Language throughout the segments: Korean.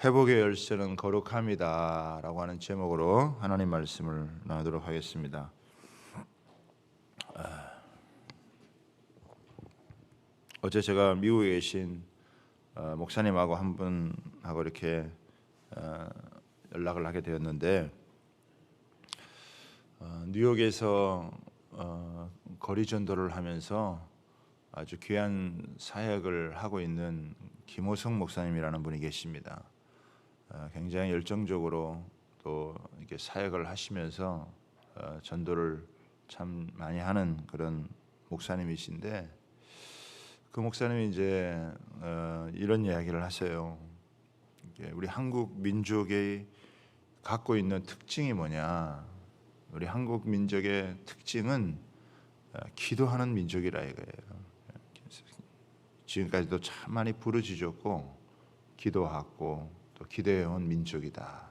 회복의 열쇠는 거룩함이다 라고 하는 제목으로 하나님 말씀을 나누도록 하겠습니다. 어제 제가 미국에 계신 목사님하고 한 분하고 이렇게 연락을 하게 되었는데, 뉴욕에서 거리 전도를 하면서 아주 귀한 사역을 하고 있는 김호성 목사님이라는 분이 계십니다. 굉장히 열정적으로 또 이렇게 사역을 하시면서 전도를 참 많이 하는 그런 목사님이신데, 그 목사님이 이제 이런 이야기를 하세요. 우리 한국 민족이 갖고 있는 특징이 뭐냐? 우리 한국 민족의 특징은 기도하는 민족이라 이거예요. 지금까지도 참 많이 부르짖었고 기도하고 또 기도해온 민족이다.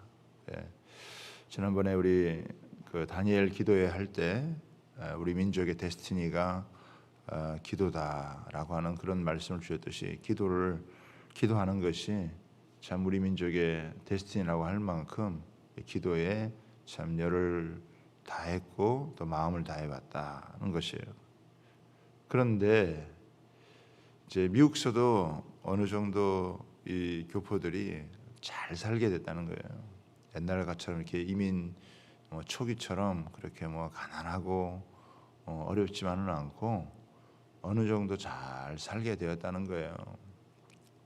지난번에 우리 그 다니엘 기도회 할 때 우리 민족의 데스티니가 기도다라고 하는 그런 말씀을 주셨듯이, 기도하는 것이 참 우리 민족의 데스티니라고 할 만큼 기도에 참 열을 다했고 또 마음을 다해봤다는 것이에요. 그런데 이제 미국서도 어느 정도 이 교포들이 잘 살게 됐다는 거예요. 옛날 것처럼 이렇게 이민 초기처럼 그렇게 가난하고 어렵지만은 않고 어느 정도 잘 살게 되었다는 거예요.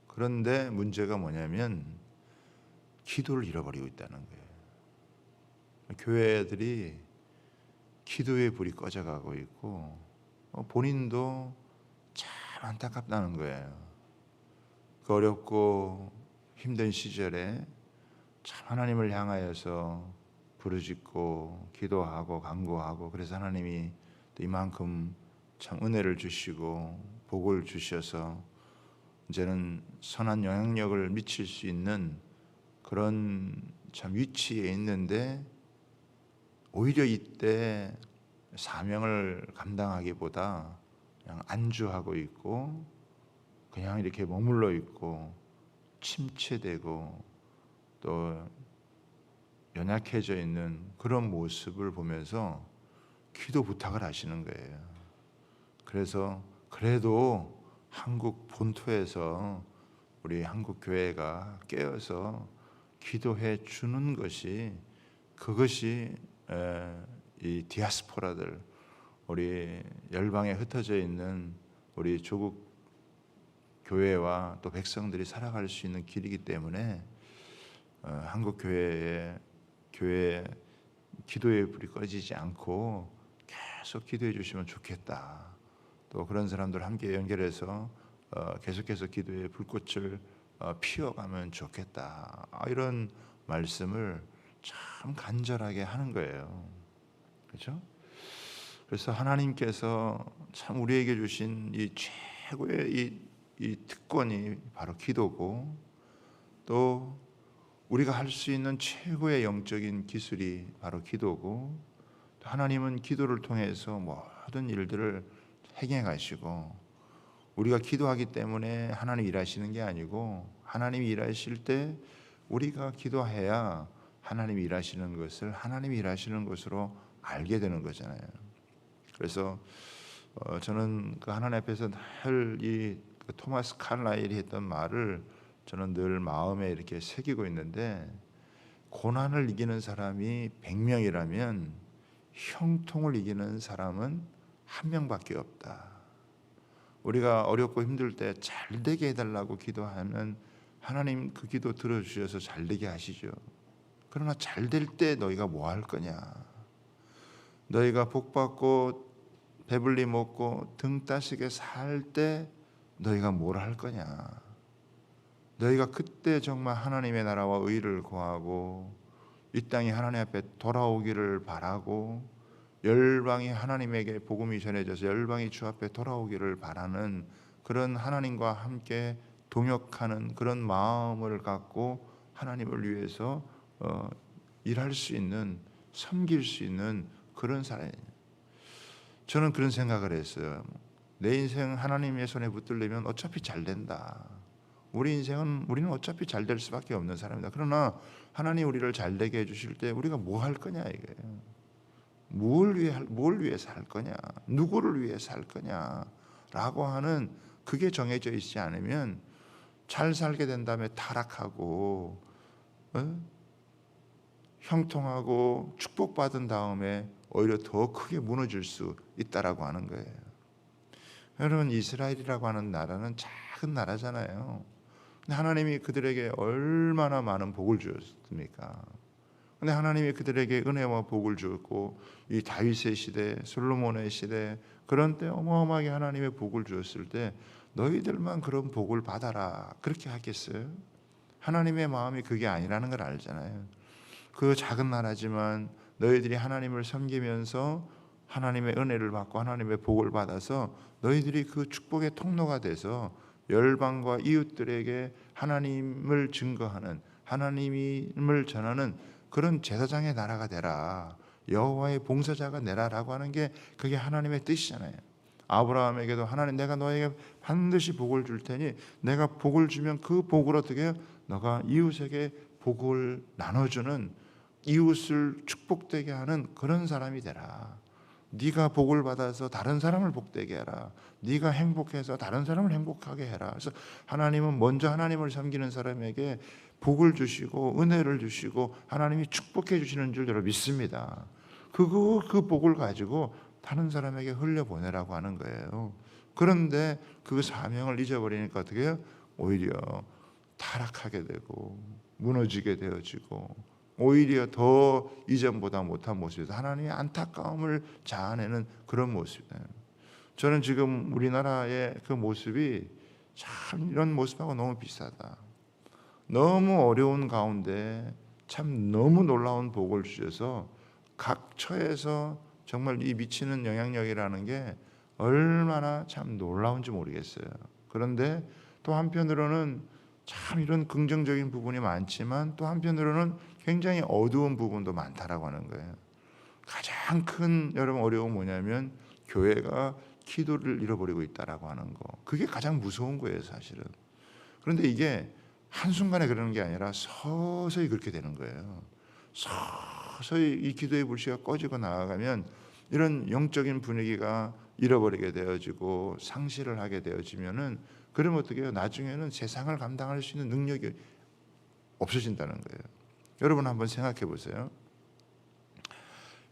그런데 문제가 뭐냐면 기도를 잃어버리고 있다는 거예요. 교회들이 기도의 불이 꺼져가고 있고 본인도 참 안타깝다는 거예요. 그 어렵고 힘든 시절에 참 하나님을 향하여서 부르짖고 기도하고 간구하고, 그래서 하나님이 또 이만큼 참 은혜를 주시고 복을 주셔서 이제는 선한 영향력을 미칠 수 있는 그런 참 위치에 있는데, 오히려 이때 사명을 감당하기보다 그냥 안주하고 있고 그냥 이렇게 머물러 있고 침체되고 또 연약해져 있는 그런 모습을 보면서 기도 부탁을 하시는 거예요. 그래서 그래도 한국 본토에서 우리 한국 교회가 깨어서 기도해 주는 것이, 그것이 이 디아스포라들, 우리 열방에 흩어져 있는 우리 조국 교회와 또 백성들이 살아갈 수 있는 길이기 때문에 한국 교회 기도의 불이 꺼지지 않고 계속 기도해 주시면 좋겠다. 또 그런 사람들 함께 연결해서 계속해서 기도의 불꽃을 피워가면 좋겠다. 이런 말씀을 참 간절하게 하는 거예요. 그렇죠? 그래서 하나님께서 참 우리에게 주신 이 최고의 이 특권이 바로 기도고, 또 우리가 할 수 있는 최고의 영적인 기술이 바로 기도고, 또 하나님은 기도를 통해서 모든 일들을 행해 가시고, 우리가 기도하기 때문에 하나님 일하시는 게 아니고, 하나님이 일하실 때 우리가 기도해야 하나님이 일하시는 것을 하나님이 일하시는 것으로 알게 되는 거잖아요. 그래서 저는 그 하나님 앞에서 늘 이 토마스 칼라일이 했던 말을 저는 늘 마음에 이렇게 새기고 있는데, 고난을 이기는 사람이 100명이라면 형통을 이기는 사람은 1명밖에 없다. 우리가 어렵고 힘들 때 잘 되게 해달라고 기도하면 하나님 그 기도 들어주셔서 잘 되게 하시죠. 그러나 잘 될 때 너희가 뭐 할 거냐? 너희가 복받고 배불리 먹고 등 따시게 살 때 너희가 뭘 할 거냐? 너희가 그때 정말 하나님의 나라와 의를 구하고 이 땅이 하나님 앞에 돌아오기를 바라고, 열방이 하나님에게 복음이 전해져서 열방이 주 앞에 돌아오기를 바라는 그런 하나님과 함께 동역하는 그런 마음을 갖고 하나님을 위해서 일할 수 있는, 섬길 수 있는 그런 사람이에요. 저는 그런 생각을 했어요. 내 인생 하나님의 손에 붙들려면 어차피 잘 된다. 우리는 어차피 잘 될 수밖에 없는 사람이다. 그러나 하나님 우리를 잘 되게 해주실 때 우리가 뭐 할 거냐 이거예요. 뭘 위해서 할 거냐, 누구를 위해서 할 거냐라고 하는 그게 정해져 있지 않으면 잘 살게 된 다음에 타락하고 형통하고 축복받은 다음에 오히려 더 크게 무너질 수 있다라고 하는 거예요. 여러분, 이스라엘이라고 하는 나라는 작은 나라잖아요. 근데 하나님이 그들에게 얼마나 많은 복을 주었습니까? 근데 하나님이 그들에게 은혜와 복을 주었고, 이 다윗의 시대, 솔로몬의 시대, 그런 때 어마어마하게 하나님의 복을 주었을 때 너희들만 그런 복을 받아라 그렇게 하겠어요? 하나님의 마음이 그게 아니라는 걸 알잖아요. 그 작은 나라지만 너희들이 하나님을 섬기면서 하나님의 은혜를 받고 하나님의 복을 받아서 너희들이 그 축복의 통로가 돼서 열방과 이웃들에게 하나님을 증거하는, 하나님을 전하는 그런 제사장의 나라가 되라, 여호와의 봉사자가 되라라고 하는 게 그게 하나님의 뜻이잖아요. 아브라함에게도 하나님, 내가 너에게 반드시 복을 줄 테니 내가 복을 주면 그 복을 어떻게 해요? 너가 이웃에게 복을 나눠주는, 이웃을 축복되게 하는 그런 사람이 되라. 네가 복을 받아서 다른 사람을 복되게 해라. 네가 행복해서 다른 사람을 행복하게 해라. 그래서 하나님은 먼저 하나님을 섬기는 사람에게 복을 주시고 은혜를 주시고 하나님이 축복해 주시는 줄 여러분 믿습니다. 그 복을 가지고 다른 사람에게 흘려보내라고 하는 거예요. 그런데 그 사명을 잊어버리니까 어떻게 해요? 오히려 타락하게 되고 무너지게 되어지고 오히려 더 이전보다 못한 모습에서 하나님의 안타까움을 자아내는 그런 모습이에요. 저는 지금 우리나라의 그 모습이 참 이런 모습하고 너무 비슷하다. 너무 어려운 가운데 참 너무 놀라운 복을 주셔서 각 처에서 정말 이 미치는 영향력이라는 게 얼마나 참 놀라운지 모르겠어요. 그런데 또 한편으로는 참 이런 긍정적인 부분이 많지만 또 한편으로는 굉장히 어두운 부분도 많다라고 하는 거예요. 가장 큰 여러분 어려움은 뭐냐면 교회가 기도를 잃어버리고 있다라고 하는 거. 그게 가장 무서운 거예요, 사실은. 그런데 이게 한순간에 그러는 게 아니라 서서히 그렇게 되는 거예요. 서서히 이 기도의 불씨가 꺼지고 나아가면 이런 영적인 분위기가 잃어버리게 되어지고 상실을 하게 되어지면은, 그러면 어떻게 해요? 나중에는 세상을 감당할 수 있는 능력이 없어진다는 거예요. 여러분 한번 생각해 보세요.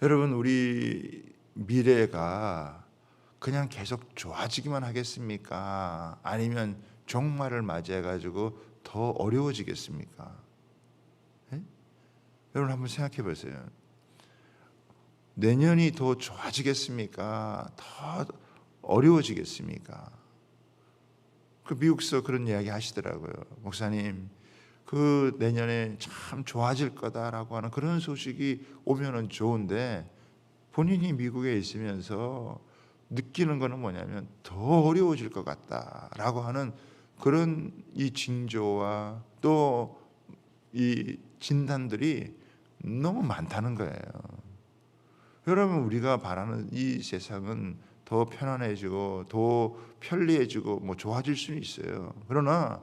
여러분, 우리 미래가 그냥 계속 좋아지기만 하겠습니까? 아니면 종말을 맞이해 가지고 더 어려워지겠습니까? 네? 여러분 한번 생각해 보세요. 내년이 더 좋아지겠습니까? 더 어려워지겠습니까? 그 미국서 그런 이야기 하시더라고요. 목사님, 그 내년에 참 좋아질 거다라고 하는 그런 소식이 오면은 좋은데 본인이 미국에 있으면서 느끼는 거는 뭐냐면 더 어려워질 것 같다라고 하는 그런 이 징조와 또 이 진단들이 너무 많다는 거예요. 여러분, 우리가 바라는 이 세상은 더 편안해지고 더 편리해지고 뭐 좋아질 수는 있어요. 그러나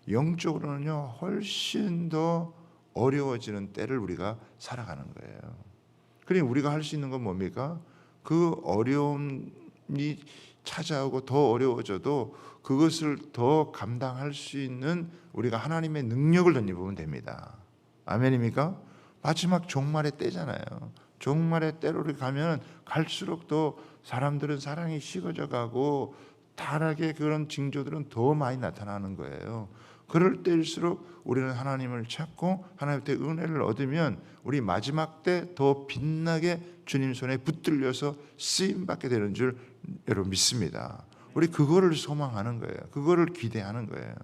영적으로는요 훨씬 더 어려워지는 때를 우리가 살아가는 거예요. 그러니 우리가 할 수 있는 건 뭡니까? 그 어려움이 찾아오고 더 어려워져도 그것을 더 감당할 수 있는 우리가 하나님의 능력을 덧입으면 됩니다. 아멘입니까? 마지막 종말의 때잖아요. 종말의 때로 가면 갈수록 더 사람들은 사랑이 식어져 가고 타락의 그런 징조들은 더 많이 나타나는 거예요. 그럴 때일수록 우리는 하나님을 찾고 하나님께 은혜를 얻으면 우리 마지막 때 더 빛나게 주님 손에 붙들려서 쓰임 받게 되는 줄 여러분 믿습니다. 우리 그거를 소망하는 거예요. 그거를 기대하는 거예요.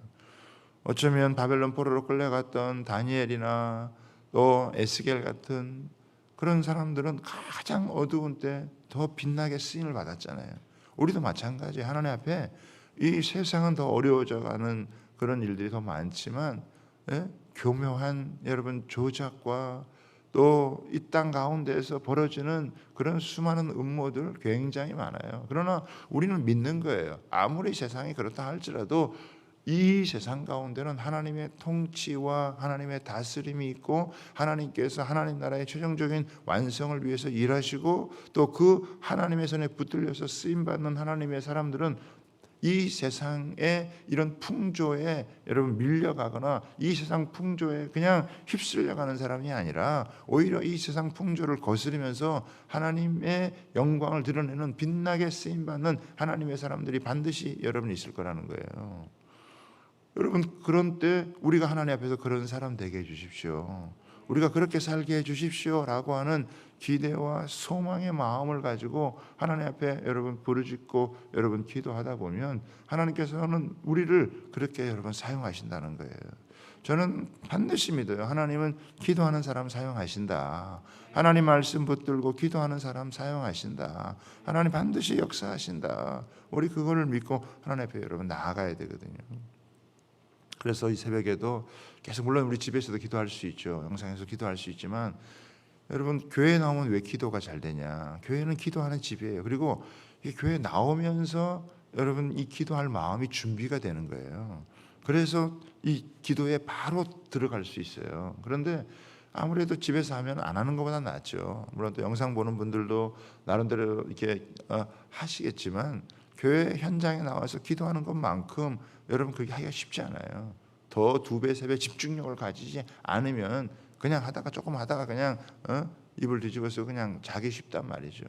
어쩌면 바벨론 포로로 끌려갔던 다니엘이나 또 에스겔 같은 그런 사람들은 가장 어두운 때 더 빛나게 쓰임을 받았잖아요. 우리도 마찬가지예요. 하나님 앞에 이 세상은 더 어려워져가는 그런 일들이 더 많지만 교묘한 여러분 조작과 또 이 땅 가운데에서 벌어지는 그런 수많은 음모들 굉장히 많아요. 그러나 우리는 믿는 거예요. 아무리 세상이 그렇다 할지라도 이 세상 가운데는 하나님의 통치와 하나님의 다스림이 있고 하나님께서 하나님 나라의 최종적인 완성을 위해서 일하시고 또 그 하나님의 손에 붙들려서 쓰임받는 하나님의 사람들은 이 세상의 이런 풍조에 여러분 밀려가거나 이 세상 풍조에 그냥 휩쓸려가는 사람이 아니라 오히려 이 세상 풍조를 거스르면서 하나님의 영광을 드러내는 빛나게 쓰임받는 하나님의 사람들이 반드시 여러분 있을 거라는 거예요. 여러분 그런 때 우리가 하나님 앞에서 그런 사람 되게 해주십시오. 우리가 그렇게 살게 해주십시오라고 하는 기대와 소망의 마음을 가지고 하나님 앞에 여러분 부르짖고 여러분 기도하다 보면 하나님께서는 우리를 그렇게 여러분 사용하신다는 거예요. 저는 반드시 믿어요. 하나님은 기도하는 사람 사용하신다. 하나님 말씀 붙들고 기도하는 사람 사용하신다. 하나님 반드시 역사하신다. 우리 그거를 믿고 하나님 앞에 여러분 나아가야 되거든요. 그래서 이 새벽에도 계속 물론 우리 집에서도 기도할 수 있죠. 영상에서 기도할 수 있지만 여러분 교회 나오면 왜 기도가 잘 되냐? 교회는 기도하는 집이에요. 그리고 이 교회 나오면서 여러분 이 기도할 마음이 준비가 되는 거예요. 그래서 이 기도에 바로 들어갈 수 있어요. 그런데 아무래도 집에서 하면 안 하는 것보다 낫죠. 물론 또 영상 보는 분들도 나름대로 이렇게 하시겠지만 교회 현장에 나와서 기도하는 것만큼 여러분 그게 하기가 쉽지 않아요. 더 2배, 3배 집중력을 가지지 않으면 그냥 하다가 조금 하다가 그냥 입을 뒤집어서 그냥 자기 쉽단 말이죠.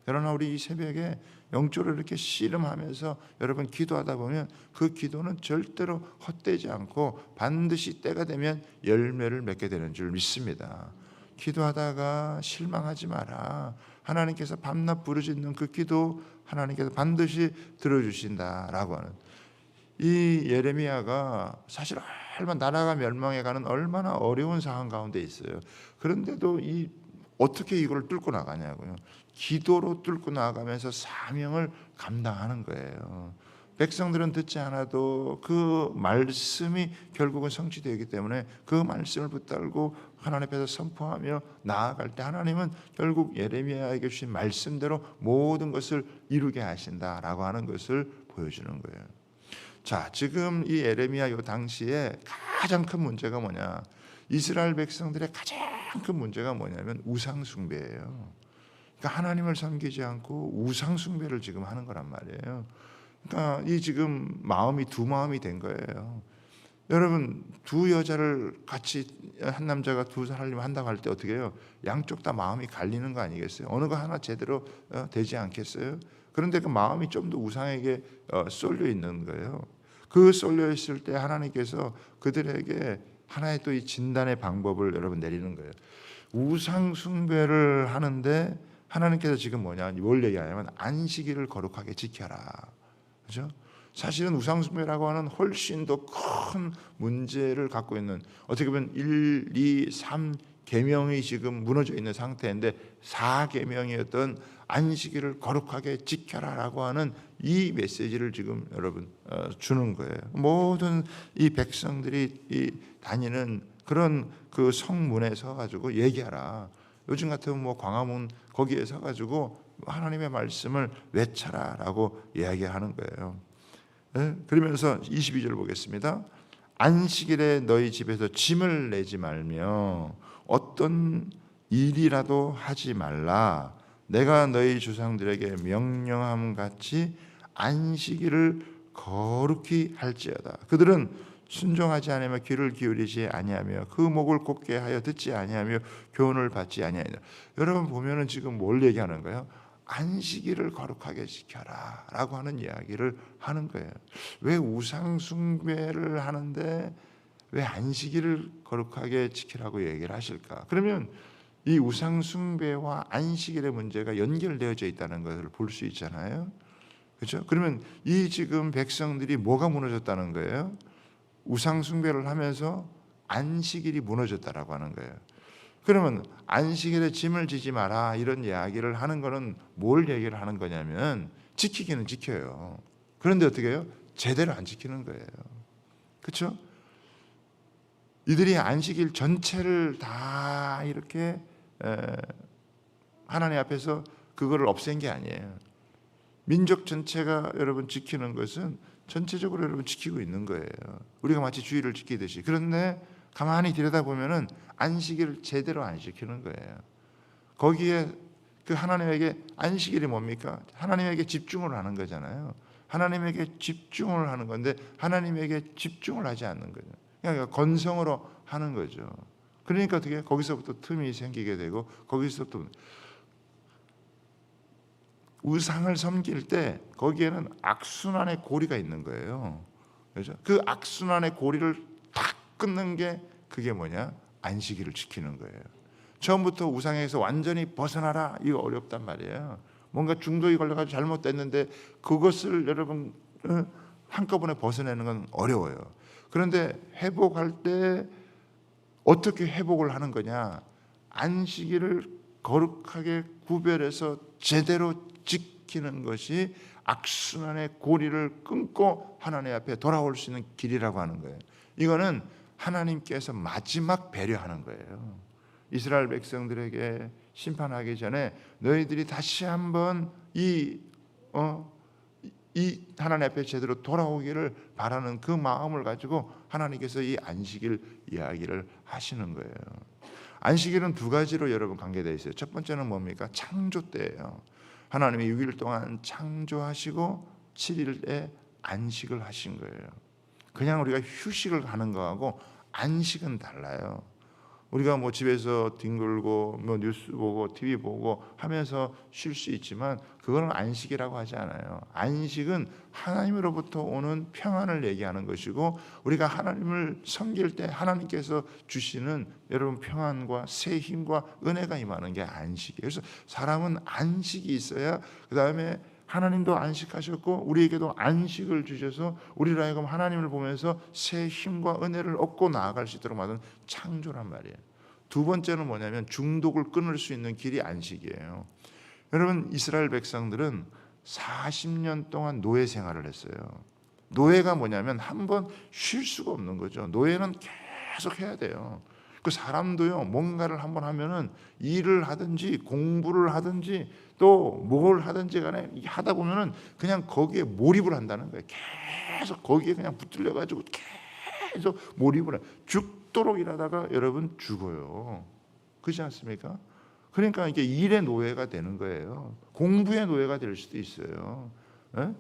그러나 우리 이 새벽에 영적으로 이렇게 씨름하면서 여러분 기도하다 보면 그 기도는 절대로 헛되지 않고 반드시 때가 되면 열매를 맺게 되는 줄 믿습니다. 기도하다가 실망하지 마라. 하나님께서 밤낮 부르짖는 그 기도 하나님께서 반드시 들어주신다라고 하는 이 예레미야가 사실 얼마나 나라가 멸망해가는 얼마나 어려운 상황 가운데 있어요. 그런데도 이 어떻게 이걸 뚫고 나가냐고요. 기도로 뚫고 나가면서 사명을 감당하는 거예요. 백성들은 듣지 않아도 그 말씀이 결국은 성취되기 때문에 그 말씀을 붙들고 하나님 앞에서 선포하며 나아갈 때 하나님은 결국 예레미야에게 주신 말씀대로 모든 것을 이루게 하신다라고 하는 것을 보여주는 거예요. 자, 지금 이 예레미야 요 당시에 가장 큰 문제가 뭐냐? 이스라엘 백성들의 가장 큰 문제가 뭐냐면 우상 숭배예요. 그러니까 하나님을 섬기지 않고 우상 숭배를 지금 하는 거란 말이에요. 그러니까 이 지금 마음이 두 마음이 된 거예요. 여러분 두 여자를 같이 한 남자가 두 살림 한다고 할 때 어떻게 해요? 양쪽 다 마음이 갈리는 거 아니겠어요? 어느 거 하나 제대로 되지 않겠어요? 그런데 그 마음이 좀 더 우상에게 쏠려 있는 거예요. 그 쏠려 있을 때 하나님께서 그들에게 하나의 또 이 진단의 방법을 여러분 내리는 거예요. 우상 숭배를 하는데 하나님께서 지금 뭐냐? 뭘 얘기하냐면 안식일을 거룩하게 지켜라. 그렇죠? 사실은 우상 숭배라고 하는 훨씬 더 큰 문제를 갖고 있는 어떻게 보면 1, 2, 3 계명이 지금 무너져 있는 상태인데 4계명이었던 안식일을 거룩하게 지켜라라고 하는 이 메시지를 지금 여러분 주는 거예요. 모든 이 백성들이 이 다니는 그런 그 성문에 서 가지고 얘기하라. 요즘 같으면 뭐 광화문 거기에 서 가지고 하나님의 말씀을 외쳐라라고 이야기하는 거예요. 그러면서 22절 보겠습니다. 안식일에 너희 집에서 짐을 내지 말며 어떤 일이라도 하지 말라. 내가 너희 조상들에게 명령함 같이 안식일을 거룩히 할지어다. 그들은 순종하지 아니하며 귀를 기울이지 아니하며 그 목을 곧게 하여 듣지 아니하며 교훈을 받지 아니하니라. 여러분 보면은 지금 뭘 얘기하는 거예요? 안식일을 거룩하게 지켜라 라고 하는 이야기를 하는 거예요. 왜 우상 숭배를 하는데 왜 안식일을 거룩하게 지키라고 얘기를 하실까? 그러면 이 우상 숭배와 안식일의 문제가 연결되어져 있다는 것을 볼 수 있잖아요. 그렇죠? 그러면 이 지금 백성들이 뭐가 무너졌다는 거예요? 우상 숭배를 하면서 안식일이 무너졌다라고 하는 거예요. 그러면 안식일에 짐을 지지 마라 이런 이야기를 하는 거는 뭘 얘기를 하는 거냐면 지키기는 지켜요. 그런데 어떻게 해요? 제대로 안 지키는 거예요. 그렇죠? 이들이 안식일 전체를 다 이렇게 하나님 앞에서 그거를 없앤 게 아니에요. 민족 전체가 여러분 지키는 것은 전체적으로 여러분 지키고 있는 거예요. 우리가 마치 주일을 지키듯이. 그런데 가만히 들여다보면은 안식일을 제대로 안 지키는 거예요. 거기에 그 하나님에게 안식일이 뭡니까? 하나님에게 집중을 하는 거잖아요. 하나님에게 집중을 하는 건데 하나님에게 집중을 하지 않는 거죠. 그러니까 건성으로 하는 거죠. 그러니까 어떻게 거기서부터 틈이 생기게 되고 거기서부터 우상을 섬길 때 거기에는 악순환의 고리가 있는 거예요. 그렇죠? 그 악순환의 고리를 탁 끊는 게 그게 뭐냐? 안식일을 지키는 거예요. 처음부터 우상에서 완전히 벗어나라, 이거 어렵단 말이에요. 뭔가 중독이 걸려가지고 잘못됐는데 그것을 여러분 한꺼번에 벗어내는 건 어려워요. 그런데 회복할 때 어떻게 회복을 하는 거냐? 안식일을 거룩하게 구별해서 제대로 지키는 것이 악순환의 고리를 끊고 하나님 앞에 돌아올 수 있는 길이라고 하는 거예요. 이거는 하나님께서 마지막 배려하는 거예요. 이스라엘 백성들에게 심판하기 전에 너희들이 다시 한번 이 하나님 앞에 제대로 돌아오기를 바라는 그 마음을 가지고 하나님께서 이 안식일 이야기를 하시는 거예요. 안식일은 두 가지로 여러분 관계되어 있어요. 첫 번째는 뭡니까? 창조 때예요. 하나님이 6일 동안 창조하시고 7일에 안식을 하신 거예요. 그냥 우리가 휴식을 하는 거하고 안식은 달라요. 우리가 뭐 집에서 뒹굴고 뭐 뉴스 보고 TV 보고 하면서 쉴 수 있지만 그거는 안식이라고 하지 않아요. 안식은 하나님으로부터 오는 평안을 얘기하는 것이고 우리가 하나님을 섬길 때 하나님께서 주시는 여러분 평안과 새 힘과 은혜가 임하는 게 안식이에요. 그래서 사람은 안식이 있어야 그 다음에 하나님도 안식하셨고 우리에게도 안식을 주셔서 우리로 하여금 하나님을 보면서 새 힘과 은혜를 얻고 나아갈 수 있도록 만든 창조란 말이에요. 두 번째는 뭐냐면 중독을 끊을 수 있는 길이 안식이에요. 여러분 이스라엘 백성들은 40년 동안 노예 생활을 했어요. 노예가 뭐냐면 한번 쉴 수가 없는 거죠. 노예는 계속 해야 돼요. 그 사람도요 뭔가를 한번 하면은 일을 하든지 공부를 하든지 또 뭘 하든지 간에 하다 보면은 그냥 거기에 몰입을 한다는 거예요. 계속 거기에 그냥 붙들려 가지고 계속 몰입을 해. 죽도록 일하다가 여러분 죽어요. 그렇지 않습니까? 그러니까 이게 일의 노예가 되는 거예요. 공부의 노예가 될 수도 있어요. 예?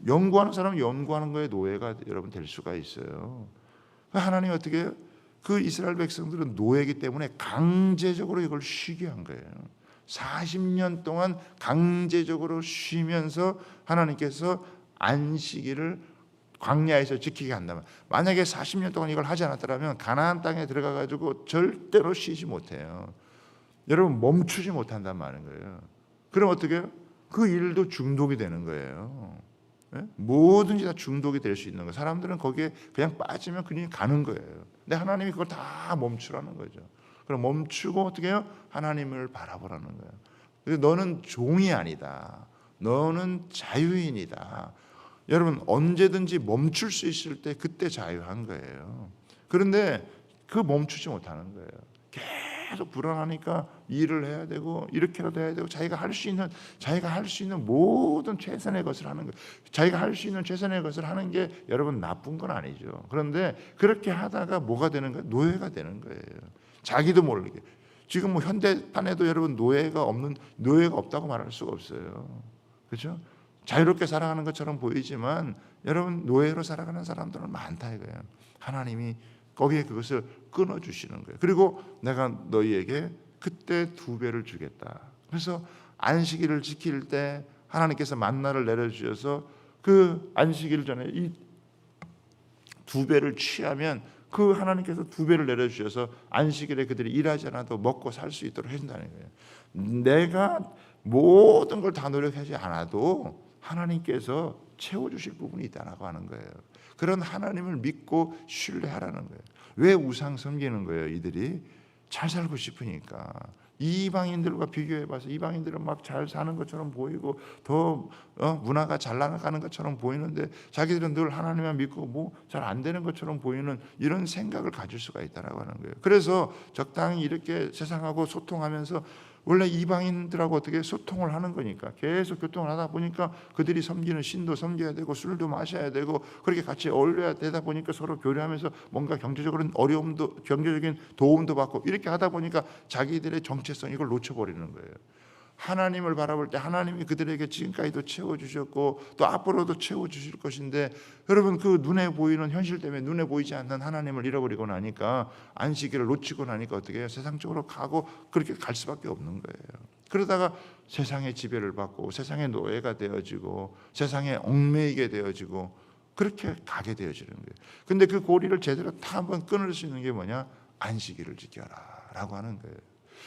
연구하는 사람은 연구하는 거에 노예가 여러분 될 수가 있어요. 하나님이 어떻게 해요? 그 이스라엘 백성들은 노예이기 때문에 강제적으로 이걸 쉬게 한 거예요. 40년 동안 강제적으로 쉬면서 하나님께서 안식일을 광야에서 지키게 한다면, 만약에 40년 동안 이걸 하지 않았더라면 가나안 땅에 들어가 가지고 절대로 쉬지 못해요. 여러분 멈추지 못한단 말인 거예요. 그럼 어떻게 해요? 그 일도 중독이 되는 거예요. 예? 뭐든지 다 중독이 될 수 있는 거예요. 사람들은 거기에 그냥 빠지면 그냥 가는 거예요. 근데 하나님이 그걸 다 멈추라는 거죠. 그럼 멈추고 어떻게 해요? 하나님을 바라보라는 거예요. 그래서 너는 종이 아니다. 너는 자유인이다. 여러분 언제든지 멈출 수 있을 때 그때 자유한 거예요. 그런데 그 멈추지 못하는 거예요. 계속 불안하니까 일을 해야 되고 이렇게라도 해야 되고 자기가 할 수 있는 모든 최선의 것을 하는 거예요. 자기가 할 수 있는 최선의 것을 하는 게 여러분 나쁜 건 아니죠. 그런데 그렇게 하다가 뭐가 되는 거예요? 노예가 되는 거예요. 자기도 모르게. 지금 뭐 현대판에도 여러분 노예가 없다고 말할 수가 없어요. 그렇죠? 자유롭게 살아가는 것처럼 보이지만 여러분 노예로 살아가는 사람들은 많다 이거예요. 하나님이 거기에 그것을 끊어주시는 거예요. 그리고 내가 너희에게 그때 2배를 주겠다. 그래서 안식일을 지킬 때 하나님께서 만나를 내려주셔서 그 안식일 전에 이 2배를 취하면 그 하나님께서 2배를 내려주셔서 안식일에 그들이 일하지 않아도 먹고 살 수 있도록 해준다는 거예요. 내가 모든 걸 다 노력하지 않아도 하나님께서 채워주실 부분이 있다고 하는 거예요. 그런 하나님을 믿고 신뢰하라는 거예요. 왜 우상 섬기는 거예요? 이들이 잘 살고 싶으니까. 이방인들과 비교해봐서 이방인들은 막 잘 사는 것처럼 보이고 더 문화가 잘 나가는 것처럼 보이는데 자기들은 늘 하나님만 믿고 뭐 잘 안 되는 것처럼 보이는 이런 생각을 가질 수가 있다라고 하는 거예요. 그래서 적당히 이렇게 세상하고 소통하면서 원래 이방인들하고 어떻게 소통을 하는 거니까 계속 교통을 하다 보니까 그들이 섬기는 신도 섬겨야 되고 술도 마셔야 되고 그렇게 같이 어울려야 되다 보니까 서로 교류하면서 뭔가 경제적인 도움도 받고 이렇게 하다 보니까 자기들의 정체성 이걸 놓쳐버리는 거예요. 하나님을 바라볼 때 하나님이 그들에게 지금까지도 채워주셨고 또 앞으로도 채워주실 것인데, 여러분 그 눈에 보이는 현실 때문에 눈에 보이지 않는 하나님을 잃어버리고 나니까, 안식일을 놓치고 나니까 어떻게 해요? 세상적으로 가고 그렇게 갈 수밖에 없는 거예요. 그러다가 세상의 지배를 받고 세상의 노예가 되어지고 세상에 얽매이게 되어지고 그렇게 가게 되어지는 거예요. 근데 그 고리를 제대로 다 한번 끊을 수 있는 게 뭐냐? 안식일을 지켜라 라고 하는 거예요.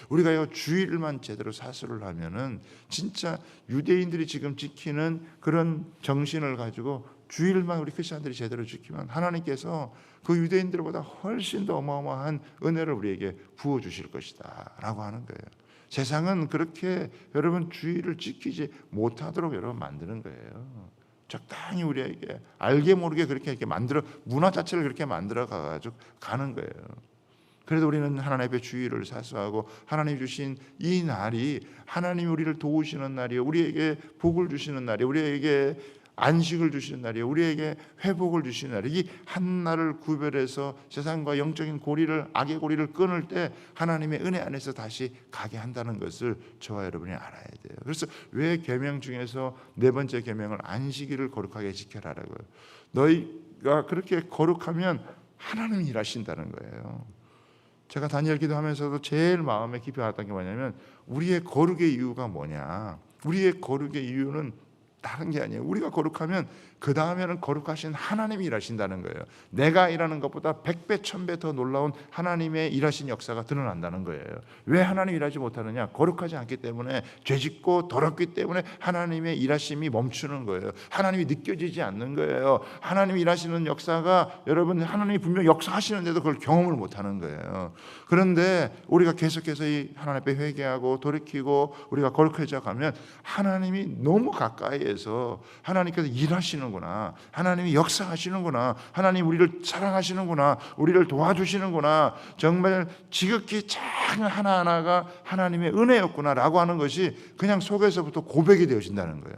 우리가요 주일만 제대로 사수를 하면은 진짜 유대인들이 지금 지키는 그런 정신을 가지고 주일만 우리 크리스천들이 제대로 지키면 하나님께서 그 유대인들보다 훨씬 더 어마어마한 은혜를 우리에게 부어주실 것이다 라고 하는 거예요. 세상은 그렇게 여러분 주일을 지키지 못하도록 여러분 만드는 거예요. 적당히 우리에게 알게 모르게 그렇게 이렇게 만들어, 문화 자체를 그렇게 만들어 가지고 가는 거예요. 그래도 우리는 하나님 앞에 주일을 사수하고 하나님 주신 이 날이 하나님이 우리를 도우시는 날이에요. 우리에게 복을 주시는 날이에요. 우리에게 안식을 주시는 날이에요. 우리에게 회복을 주시는 날이에요. 이 한 날을 구별해서 세상과 영적인 고리를, 악의 고리를 끊을 때 하나님의 은혜 안에서 다시 가게 한다는 것을 저와 여러분이 알아야 돼요. 그래서 왜 계명 중에서 네 번째 계명을 안식일을 거룩하게 지켜라라고요. 너희가 그렇게 거룩하면 하나님이 일하신다는 거예요. 제가 다니엘 기도하면서도 제일 마음에 깊이 왔던 게 뭐냐면, 우리의 거룩의 이유가 뭐냐? 우리의 거룩의 이유는 다른 게 아니에요. 우리가 거룩하면 그 다음에는 거룩하신 하나님이 일하신다는 거예요. 내가 일하는 것보다 100배 1000배 더 놀라운 하나님의 일하신 역사가 드러난다는 거예요. 왜 하나님이 일하지 못하느냐? 거룩하지 않기 때문에, 죄짓고 더럽기 때문에 하나님의 일하심이 멈추는 거예요. 하나님이 느껴지지 않는 거예요. 하나님이 일하시는 역사가, 여러분 하나님이 분명 역사하시는데도 그걸 경험을 못하는 거예요. 그런데 우리가 계속해서 이 하나님 앞에 회개하고 돌이키고 우리가 거룩해져 가면 하나님이 너무 가까이에서 하나님께서 일하시는구나, 하나님이 역사하시는구나, 하나님 우리를 사랑하시는구나, 우리를 도와주시는구나, 정말 지극히 작은 하나하나가 하나님의 은혜였구나 라고 하는 것이 그냥 속에서부터 고백이 되어진다는 거예요.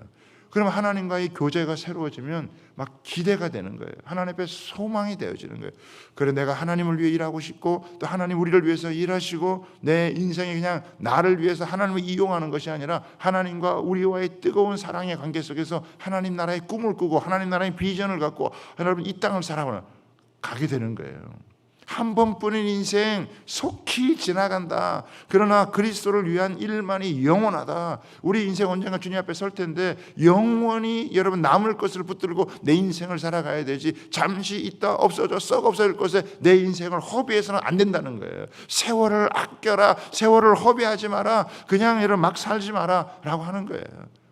그러면 하나님과의 교제가 새로워지면 막 기대가 되는 거예요. 하나님 앞에 소망이 되어지는 거예요. 그래, 내가 하나님을 위해 일하고 싶고 또 하나님 우리를 위해서 일하시고, 내 인생이 그냥 나를 위해서 하나님을 이용하는 것이 아니라 하나님과 우리와의 뜨거운 사랑의 관계 속에서 하나님 나라의 꿈을 꾸고 하나님 나라의 비전을 갖고 여러분 이 땅을 살아가게 되는 거예요. 한 번뿐인 인생 속히 지나간다. 그러나 그리스도를 위한 일만이 영원하다. 우리 인생 언젠가 주님 앞에 설 텐데 영원히 여러분 남을 것을 붙들고 내 인생을 살아가야 되지, 잠시 있다 없어져 썩 없어질 것에 내 인생을 허비해서는 안 된다는 거예요. 세월을 아껴라, 세월을 허비하지 마라, 그냥 여러분 막 살지 마라 라고 하는 거예요.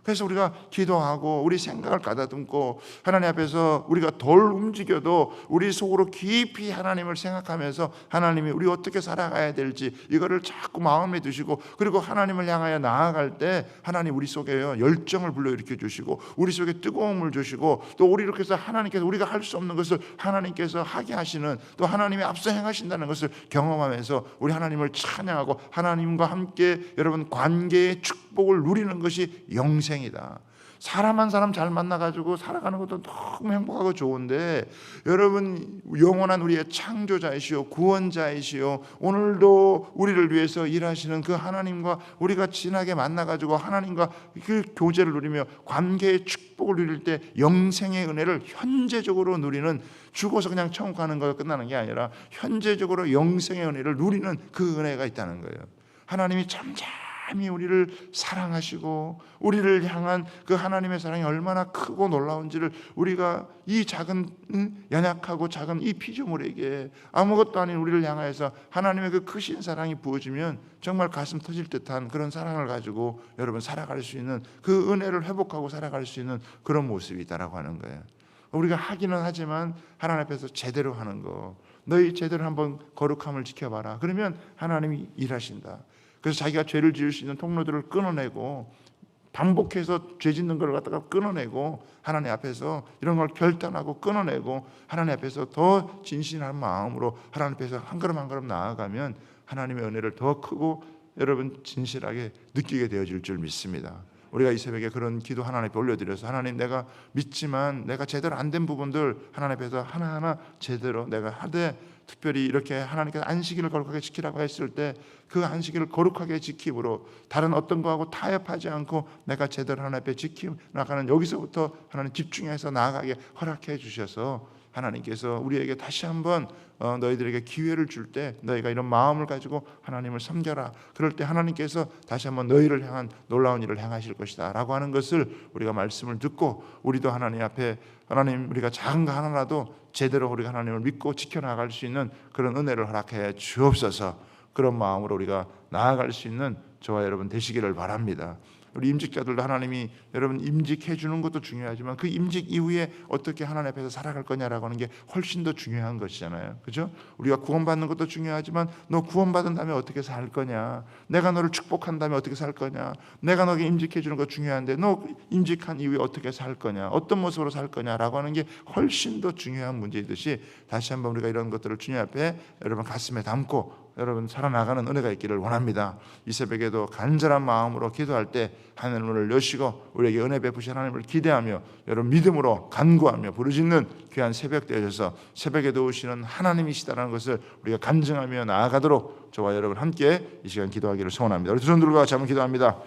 그래서 우리가 기도하고 우리 생각을 가다듬고 하나님 앞에서 우리가 덜 움직여도 우리 속으로 깊이 하나님을 생각하면서 하나님이 우리 어떻게 살아가야 될지 이거를 자꾸 마음에 두시고, 그리고 하나님을 향하여 나아갈 때 하나님 우리 속에 열정을 불러일으켜 주시고 우리 속에 뜨거움을 주시고, 또 우리 이렇게 해서 하나님께서 우리가 할 수 없는 것을 하나님께서 하게 하시는, 또 하나님이 앞서 행하신다는 것을 경험하면서 우리 하나님을 찬양하고 하나님과 함께 여러분 관계의 축복을 누리는 것이 영생이다. 사람 한 사람 잘 만나가지고 살아가는 것도 너무 행복하고 좋은데, 여러분 영원한 우리의 창조자이시오 구원자이시오 오늘도 우리를 위해서 일하시는 그 하나님과 우리가 진하게 만나가지고 하나님과 그 교제를 누리며 관계의 축복을 누릴 때 영생의 은혜를 현재적으로 누리는, 죽어서 그냥 천국 가는 거가 끝나는 게 아니라 현재적으로 영생의 은혜를 누리는 그 은혜가 있다는 거예요. 하나님이 잠잠히 우리를 사랑하시고 우리를 향한 그 하나님의 사랑이 얼마나 크고 놀라운지를 우리가 이 작은 연약하고 작은 이 피조물에게 아무것도 아닌 우리를 향하여서 하나님의 그 크신 사랑이 부어지면 정말 가슴 터질 듯한 그런 사랑을 가지고 여러분 살아갈 수 있는, 그 은혜를 회복하고 살아갈 수 있는 그런 모습이다라고 하는 거예요. 우리가 하기는 하지만 하나님 앞에서 제대로 하는 거, 너희 제대로 한번 거룩함을 지켜봐라. 그러면 하나님이 일하신다. 그래서 자기가 죄를 지을 수 있는 통로들을 끊어내고 반복해서 죄 짓는 걸 갖다가 끊어내고 하나님 앞에서 이런 걸 결단하고 끊어내고 하나님 앞에서 더 진실한 마음으로 하나님 앞에서 한 걸음 한 걸음 나아가면 하나님의 은혜를 더 크고 여러분 진실하게 느끼게 되어질 줄 믿습니다. 우리가 이 새벽에 그런 기도 하나님 앞에 올려드려서 하나님, 내가 믿지만 내가 제대로 안 된 부분들 하나님 앞에서 하나하나 제대로 내가 하되, 특별히 이렇게 하나님께서 안식일을 거룩하게 지키라고 했을 때 그 안식일을 거룩하게 지킴으로 다른 어떤 거하고 타협하지 않고 내가 제대로 하나님 앞에 지켜 나가는, 여기서부터 하나님 집중해서 나아가게 허락해 주셔서 하나님께서 우리에게 다시 한번 너희들에게 기회를 줄 때 너희가 이런 마음을 가지고 하나님을 섬겨라. 그럴 때 하나님께서 다시 한번 너희를 향한 놀라운 일을 행하실 것이다 라고 하는 것을 우리가 말씀을 듣고, 우리도 하나님 앞에 하나님, 우리가 작은 거 하나라도 제대로 우리가 하나님을 믿고 지켜나갈 수 있는 그런 은혜를 허락해 주옵소서. 그런 마음으로 우리가 나아갈 수 있는 저와 여러분 되시기를 바랍니다. 우리 임직자들도 하나님이 여러분 임직해 주는 것도 중요하지만 그 임직 이후에 어떻게 하나님 앞에서 살아갈 거냐라고 하는 게 훨씬 더 중요한 것이잖아요. 그죠? 우리가 구원받는 것도 중요하지만 너 구원받은 다음에 어떻게 살 거냐, 내가 너를 축복한 다음에 어떻게 살 거냐, 내가 너에게 임직해 주는 거 중요한데 너 임직한 이후에 어떻게 살 거냐, 어떤 모습으로 살 거냐라고 하는 게 훨씬 더 중요한 문제이듯이, 다시 한번 우리가 이런 것들을 주님 앞에 여러분 가슴에 담고 여러분 살아나가는 은혜가 있기를 원합니다. 이 새벽에도 간절한 마음으로 기도할 때 하늘 문을 여시고 우리에게 은혜 베푸신 하나님을 기대하며 여러분 믿음으로 간구하며 부르짖는 귀한 새벽 되어져서 새벽에도 오시는 하나님이시다라는 것을 우리가 간증하며 나아가도록 저와 여러분 함께 이 시간 기도하기를 소원합니다. 우리 두 손 들고 같이 한번 기도합니다.